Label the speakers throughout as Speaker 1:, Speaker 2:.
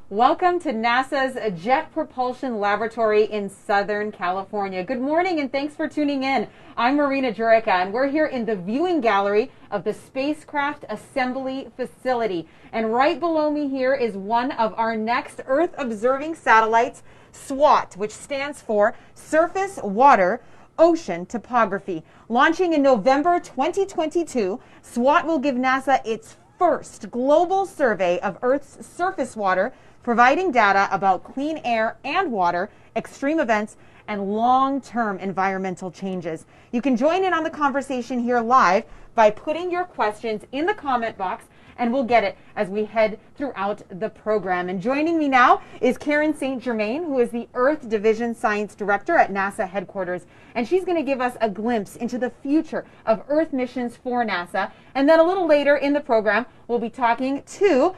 Speaker 1: Welcome to NASA's Jet Propulsion Laboratory in Southern California. Good morning and thanks for tuning in. I'm Marina Jurica and we're here in the viewing gallery of the Spacecraft Assembly Facility. And right below me here is one of our next Earth observing satellites, SWOT, which stands for Surface Water Ocean Topography. Launching in November 2022, SWOT will give NASA its first global survey of Earth's surface water, providing data about clean air and water, extreme events, and long-term environmental changes. You can join in on the conversation here live by putting your questions in the comment box, and we'll get it as we head throughout the program. And joining me now is Karen St. Germain, who is the Earth Division Science Director at NASA headquarters. And she's going to give us a glimpse into the future of Earth missions for NASA. And then a little later in the program, we'll be talking to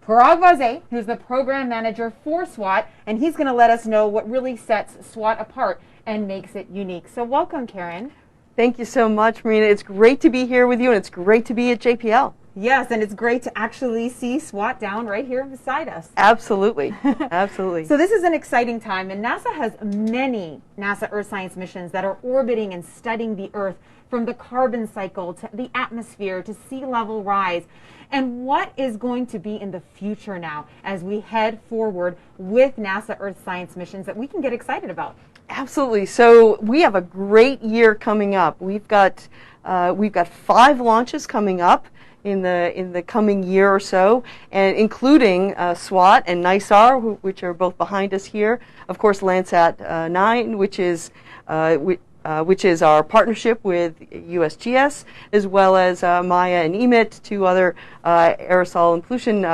Speaker 1: Parag Vaze, who's the program manager for SWOT, and he's going to let us know what really sets SWOT apart and makes it unique. So welcome, Karen.
Speaker 2: Thank you so much, Marina. It's great to be here with you, and it's great to be at JPL.
Speaker 1: Yes, and it's great to actually see SWOT down right here beside us.
Speaker 2: Absolutely. Absolutely.
Speaker 1: So this is an exciting time, and NASA has many NASA Earth science missions that are orbiting and studying the Earth, from the carbon cycle to the atmosphere to sea level rise. And what is going to be in the future now as we head forward with NASA Earth science missions that we can get excited about?
Speaker 2: Absolutely. So we have a great year coming up. We've got 5 launches coming up in the coming year or so, and including SWOT and NISAR, which are both behind us here. Of course, Landsat 9, which is our partnership with USGS, as well as Maya and EMIT, 2 other aerosol and pollution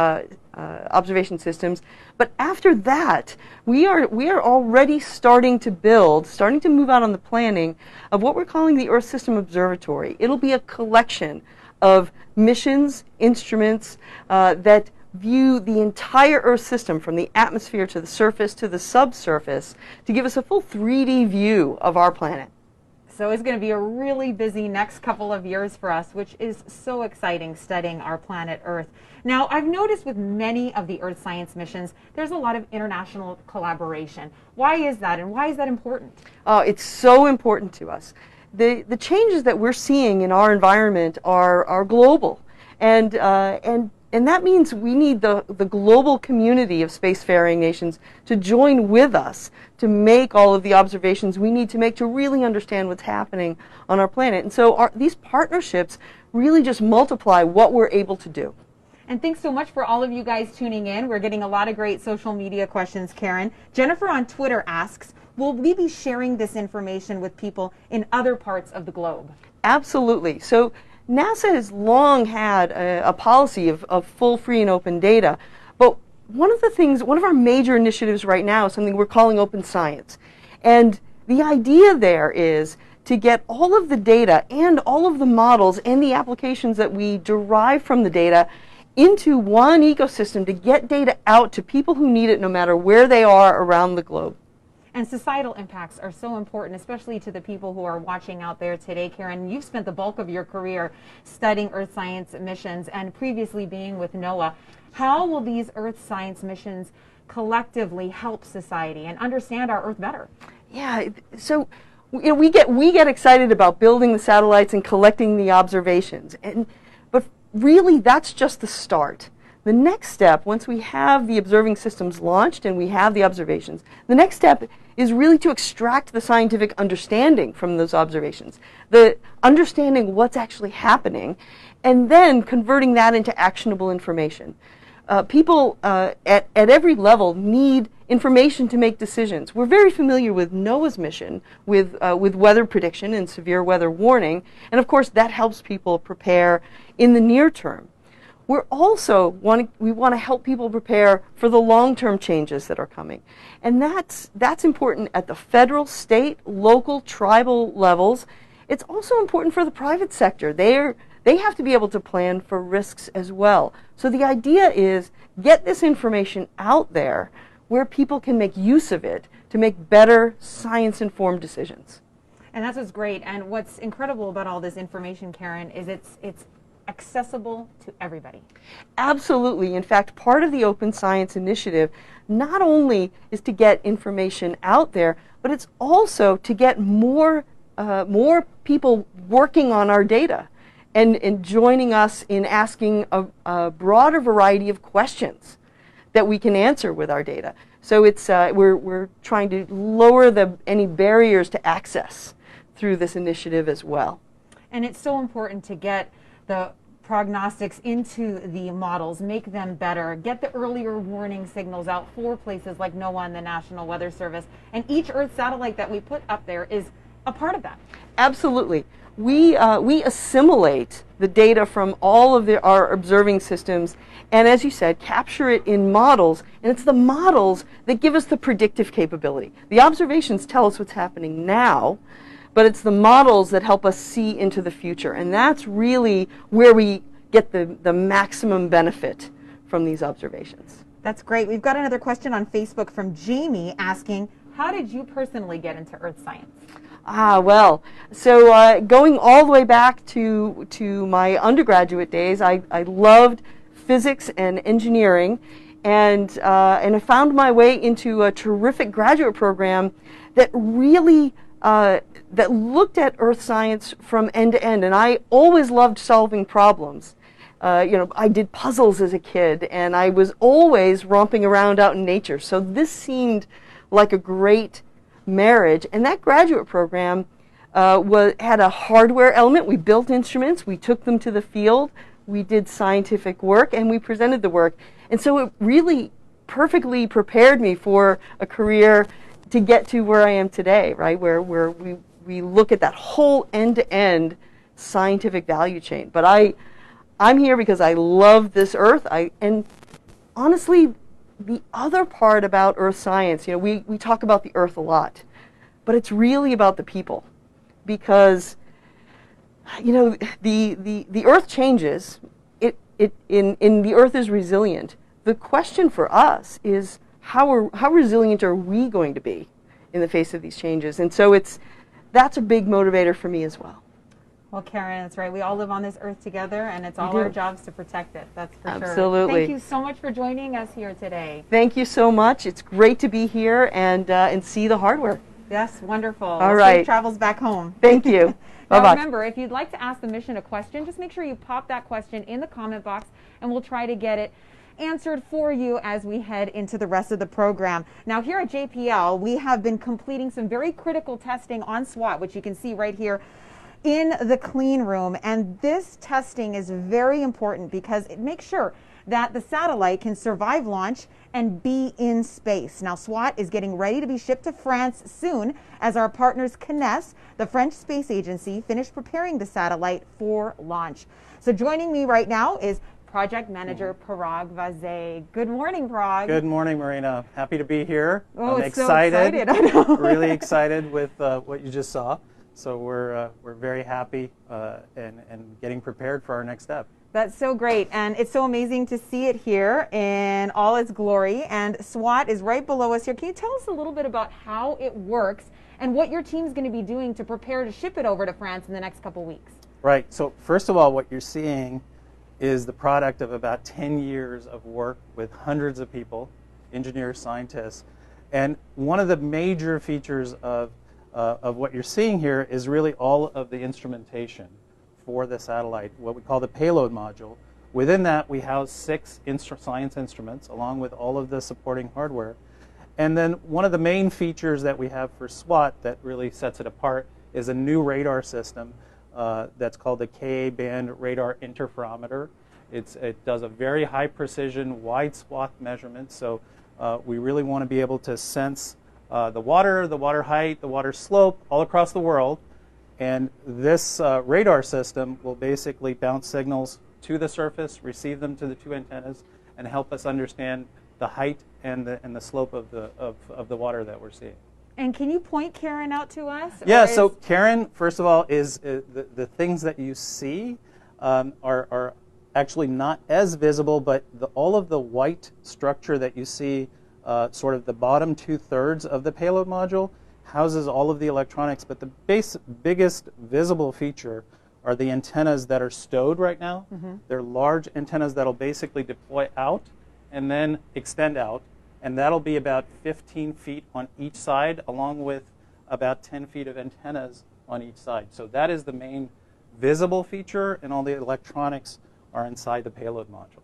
Speaker 2: observation systems. But after that, we are already starting to move out on the planning of what we're calling the Earth System Observatory. It'll be a collection of missions, instruments that view the entire Earth system from the atmosphere to the surface to the subsurface to give us a full 3D view of our planet.
Speaker 1: So it's going to be a really busy next couple of years for us, which is so exciting, studying our planet Earth. Now, I've noticed with many of the Earth science missions, there's a lot of international collaboration. Why is that, and why is that important?
Speaker 2: It's so important to us. The changes that we're seeing in our environment are global, and that means we need the global community of spacefaring nations to join with us to make all of the observations we need to make to really understand what's happening on our planet. And so these partnerships really just multiply what we're able to do.
Speaker 1: And thanks so much for all of you guys tuning in. We're getting a lot of great social media questions, Karen. Jennifer on Twitter asks, will we be sharing this information with people in other parts of the globe?
Speaker 2: Absolutely. So NASA has long had a policy of full, free, and open data. But one of our major initiatives right now is something we're calling open science. And the idea there is to get all of the data and all of the models and the applications that we derive from the data into one ecosystem to get data out to people who need it no matter where they are around the globe.
Speaker 1: And societal impacts are so important, especially to the people who are watching out there today. Karen, you've spent the bulk of your career studying Earth science missions and previously being with NOAA. How will these Earth science missions collectively help society and understand our Earth better?
Speaker 2: Yeah, so we get excited about building the satellites and collecting the observations, but really that's just the start. The next step, once we have the observing systems launched and we have the observations, the next step is really to extract the scientific understanding from those observations, the understanding what's actually happening, and then converting that into actionable information. People at every level need information to make decisions. We're very familiar with NOAA's mission with weather prediction and severe weather warning, and of course that helps people prepare in the near term. We want to help people prepare for the long-term changes that are coming. And that's important at the federal, state, local, tribal levels. It's also important for the private sector. They have to be able to plan for risks as well. So the idea is get this information out there where people can make use of it to make better science-informed decisions.
Speaker 1: And that's what's great. And what's incredible about all this information, Karen, is it's accessible to everybody?
Speaker 2: Absolutely. In fact, part of the Open Science Initiative not only is to get information out there, but it's also to get more people working on our data and joining us in asking a broader variety of questions that we can answer with our data. So it's we're trying to lower any barriers to access through this initiative as well.
Speaker 1: And it's so important to get the prognostics into the models, make them better, get the earlier warning signals out for places like NOAA and the National Weather Service. And each Earth satellite that we put up there is a part of that.
Speaker 2: Absolutely. We assimilate the data from all of our observing systems and, as you said, capture it in models. And it's the models that give us the predictive capability. The observations tell us what's happening now, but it's the models that help us see into the future. And that's really where we get the maximum benefit from these observations.
Speaker 1: That's great. We've got another question on Facebook from Jamie asking, how did you personally get into earth science?
Speaker 2: Well, so going all the way back to my undergraduate days, I loved physics and engineering, and I found my way into a terrific graduate program that really that looked at earth science from end to end. And I always loved solving problems. I did puzzles as a kid, and I was always romping around out in nature. So this seemed like a great marriage. And that graduate program had a hardware element. We built instruments, we took them to the field, we did scientific work, and we presented the work. And so it really perfectly prepared me for a career to get to where I am today, right? Where we look at that whole end-to-end scientific value chain. But I'm here because I love this Earth. And honestly, the other part about Earth science, we talk about the Earth a lot, but it's really about the people, because the Earth changes. The Earth is resilient. The question for us is how resilient are we going to be in the face of these changes? And so that's a big motivator for me as well.
Speaker 1: Well, Karen, that's right. We all live on this Earth together, and it's all our jobs to protect it. That's for sure.
Speaker 2: Absolutely.
Speaker 1: Thank you so much for joining us here today.
Speaker 2: Thank you so much. It's great to be here and see the hardware.
Speaker 1: Yes, wonderful.
Speaker 2: All right.
Speaker 1: Safe travels back home.
Speaker 2: Thank you.
Speaker 1: Now
Speaker 2: Bye-bye.
Speaker 1: remember, if you'd like to ask the mission a question, just make sure you pop that question in the comment box, and we'll try to get it answered for you as we head into the rest of the program. Now here at JPL, we have been completing some very critical testing on SWOT, which you can see right here in the clean room. And this testing is very important because it makes sure that the satellite can survive launch and be in space. Now, SWOT is getting ready to be shipped to France soon as our partners CNES, the French space agency, finish preparing the satellite for launch. So joining me right now is Project Manager Parag Vaze. Good morning, Parag.
Speaker 3: Good morning, Marina. Happy to be here.
Speaker 1: Oh,
Speaker 3: I'm
Speaker 1: it's excited. So excited. I know.
Speaker 3: Really excited with what you just saw. So we're very happy and getting prepared for our next step.
Speaker 1: That's so great, and it's so amazing to see it here in all its glory. And SWOT is right below us here. Can you tell us a little bit about how it works and what your team's going to be doing to prepare to ship it over to France in the next couple weeks?
Speaker 3: Right. So first of all, what you're seeing is the product of about 10 years of work with hundreds of people, engineers, scientists. And one of the major features of what you're seeing here is really all of the instrumentation for the satellite, what we call the payload module. Within that, we house 6 science instruments along with all of the supporting hardware. And then one of the main features that we have for SWOT that really sets it apart is a new radar system that's called the Ka-band radar interferometer. It does a very high precision, wide swath measurement. So we really want to be able to sense the water height, the water slope all across the world. And this radar system will basically bounce signals to the surface, receive them to the 2 antennas, and help us understand the height and the slope of the water that we're seeing.
Speaker 1: And can you point Karen out to us?
Speaker 3: Yeah, so Karen, first of all, is the things that you see are actually not as visible, but all of the white structure that you see, sort of the bottom 2/3 of the payload module, houses all of the electronics, but the biggest visible feature are the antennas that are stowed right now. They're large antennas that'll basically deploy out and then extend out, and that'll be about 15 feet on each side, along with about 10 feet of antennas on each side. So that is the main visible feature, and all the electronics are inside the payload module.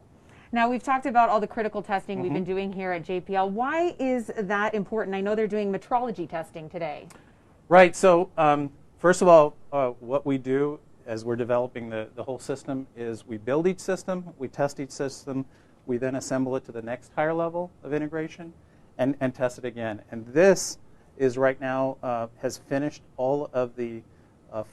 Speaker 1: Now, we've talked about all the critical testing we've been doing here at JPL. Why is that important? I know they're doing metrology testing today.
Speaker 3: Right. So first of all, what we do as we're developing the whole system is we build each system, we test each system, we then assemble it to the next higher level of integration and test it again. And this is right now has finished all of the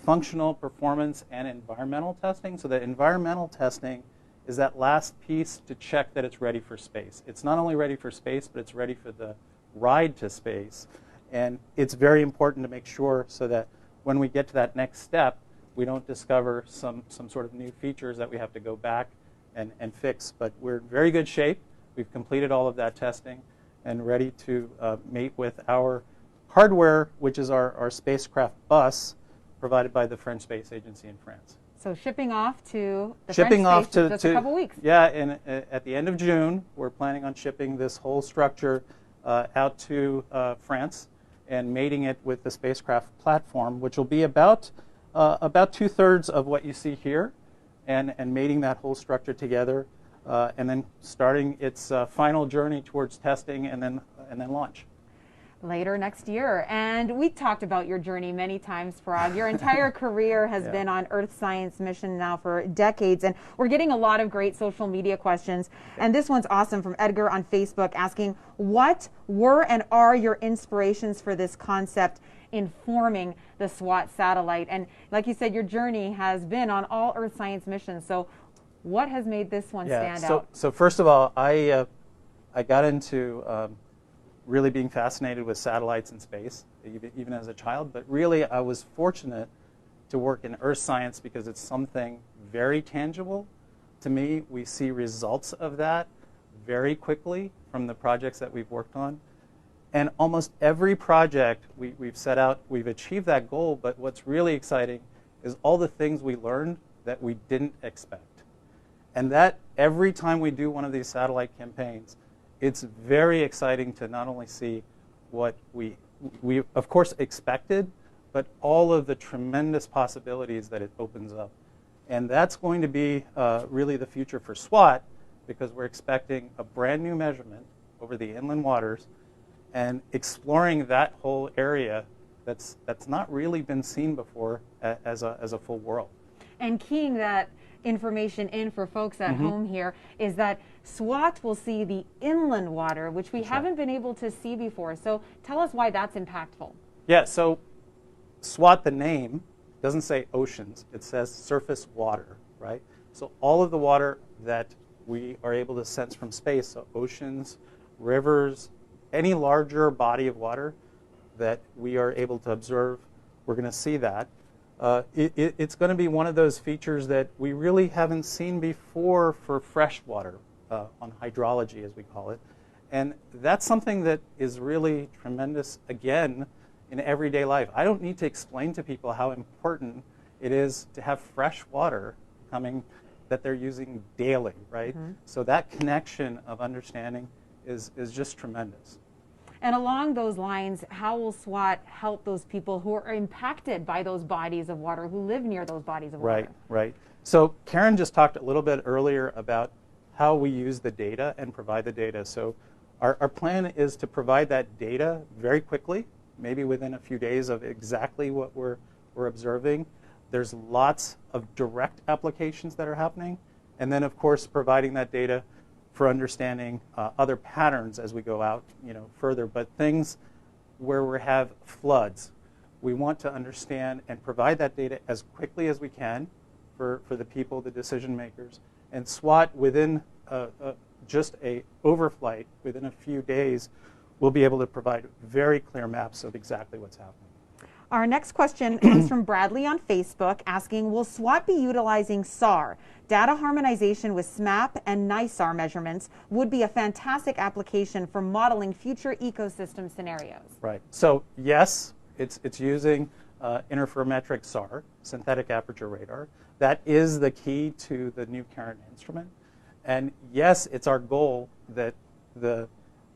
Speaker 3: functional, performance, and environmental testing. So the environmental testing is that last piece to check that it's ready for space. It's not only ready for space, but it's ready for the ride to space. And it's very important to make sure so that when we get to that next step, we don't discover some sort of new features that we have to go back and fix. But we're in very good shape. We've completed all of that testing and ready to mate with our hardware, which is our spacecraft bus provided by the French Space Agency in France.
Speaker 1: So shipping off to the French space in just a couple weeks.
Speaker 3: Yeah, and at the end of June, we're planning on shipping this whole structure out to France and mating it with the spacecraft platform, which will be about 2/3 of what you see here, and mating that whole structure together, and then starting its final journey towards testing and then launch.
Speaker 1: Later next year. And we talked about your journey many times, Parag. Your entire career has been on Earth science mission now for decades, and we're getting a lot of great social media questions. And this one's awesome from Edgar on Facebook asking, what were and are your inspirations for this concept in forming the SWOT satellite? And like you said, your journey has been on all Earth science missions. So what has made this one stand out?
Speaker 3: So first of all, I got into really being fascinated with satellites in space, even as a child. But really, I was fortunate to work in Earth science because it's something very tangible. To me, we see results of that very quickly from the projects that we've worked on. And almost every project we've set out, we've achieved that goal. But what's really exciting is all the things we learned that we didn't expect. And that every time we do one of these satellite campaigns, it's very exciting to not only see what we of course expected, but all of the tremendous possibilities that it opens up. And that's going to be really the future for SWOT, because we're expecting a brand new measurement over the inland waters and exploring that whole area that's not really been seen before as a full world.
Speaker 1: And keying that information in for folks at home here is that SWOT will see the inland water, which we haven't been able to see before. So tell us why that's impactful.
Speaker 3: Yeah, so SWOT, the name, doesn't say oceans. It says surface water, right? So all of the water that we are able to sense from space, so oceans, rivers, any larger body of water that we are able to observe, we're going to see that. It's going to be one of those features that we really haven't seen before for fresh water, on hydrology, as we call it. And that's something that is really tremendous, again, in everyday life. I don't need to explain to people how important it is to have fresh water coming that they're using daily, right? So that connection of understanding is just tremendous.
Speaker 1: And along those lines, how will SWOT help those people who are impacted by those bodies of water, who live near those bodies of water?
Speaker 3: Right. So Karen just talked a little bit earlier about how we use the data and provide the data. So our plan is to provide that data very quickly, maybe within a few days of exactly what we're observing. There's lots of direct applications that are happening. And then, of course, providing that data for understanding other patterns as we go out, further. But things where we have floods, we want to understand and provide that data as quickly as we can for the people, the decision makers. And SWOT, within just a overflight, within a few days, will be able to provide very clear maps of exactly what's happening.
Speaker 1: Our next question comes from Bradley on Facebook asking, will SWOT be utilizing SAR? Data harmonization with SMAP and NISAR measurements would be a fantastic application for modeling future ecosystem scenarios.
Speaker 3: Right. So yes, it's using interferometric SAR, synthetic aperture radar. That is the key to the new current instrument. And yes, it's our goal that the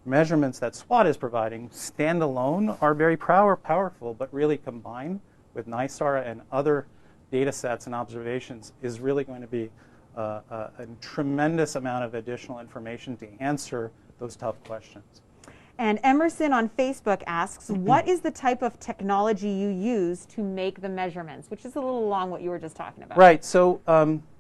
Speaker 3: measurements that SWOT is providing standalone are very powerful, but really combined with NISAR and other data sets and observations is really going to be a tremendous amount of additional information to answer those tough questions.
Speaker 1: And Emerson on Facebook asks, what is the type of technology you use to make the measurements? Which is a little along what you were just talking about.
Speaker 3: Right. So,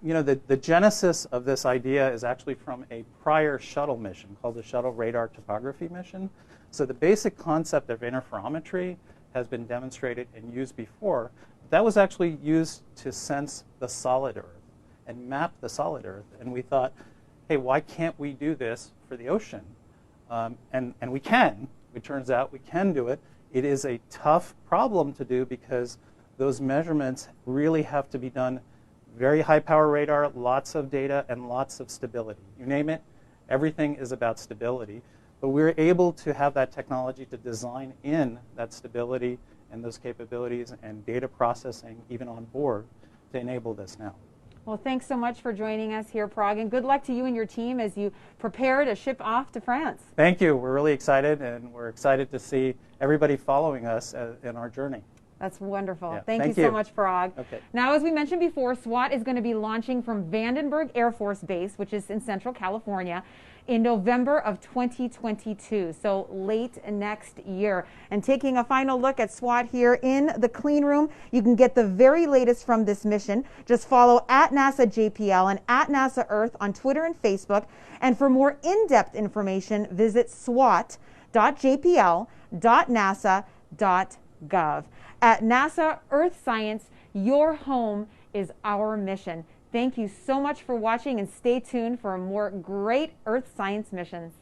Speaker 3: you know, the genesis of this idea is actually from a prior shuttle mission called the Shuttle Radar Topography Mission. So the basic concept of interferometry has been demonstrated and used before. That was actually used to sense the solid Earth and map the solid Earth. And we thought, hey, why can't we do this for the ocean? And we can. It turns out we can do it. It is a tough problem to do because those measurements really have to be done very high power radar, lots of data, and lots of stability. You name it, everything is about stability. But we're able to have that technology to design in that stability and those capabilities and data processing even on board to enable this now.
Speaker 1: Well, thanks so much for joining us here, Parag, and good luck to you and your team as you prepare to ship off to France.
Speaker 3: Thank you. We're really excited, and we're excited to see everybody following us in our journey.
Speaker 1: That's wonderful.
Speaker 3: Yeah,
Speaker 1: thank you so much, Parag.
Speaker 3: Okay.
Speaker 1: Now, as we mentioned before, SWOT is going to be launching from Vandenberg Air Force Base, which is in Central California, in November of 2022, so late next year. And taking a final look at SWOT here in the clean room, you can get the very latest from this mission. Just follow at NASA JPL and at NASA Earth on Twitter and Facebook. And for more in-depth information, visit swot.jpl.nasa.gov. At NASA Earth Science, your home is our mission. Thank you so much for watching, and stay tuned for more great Earth science missions.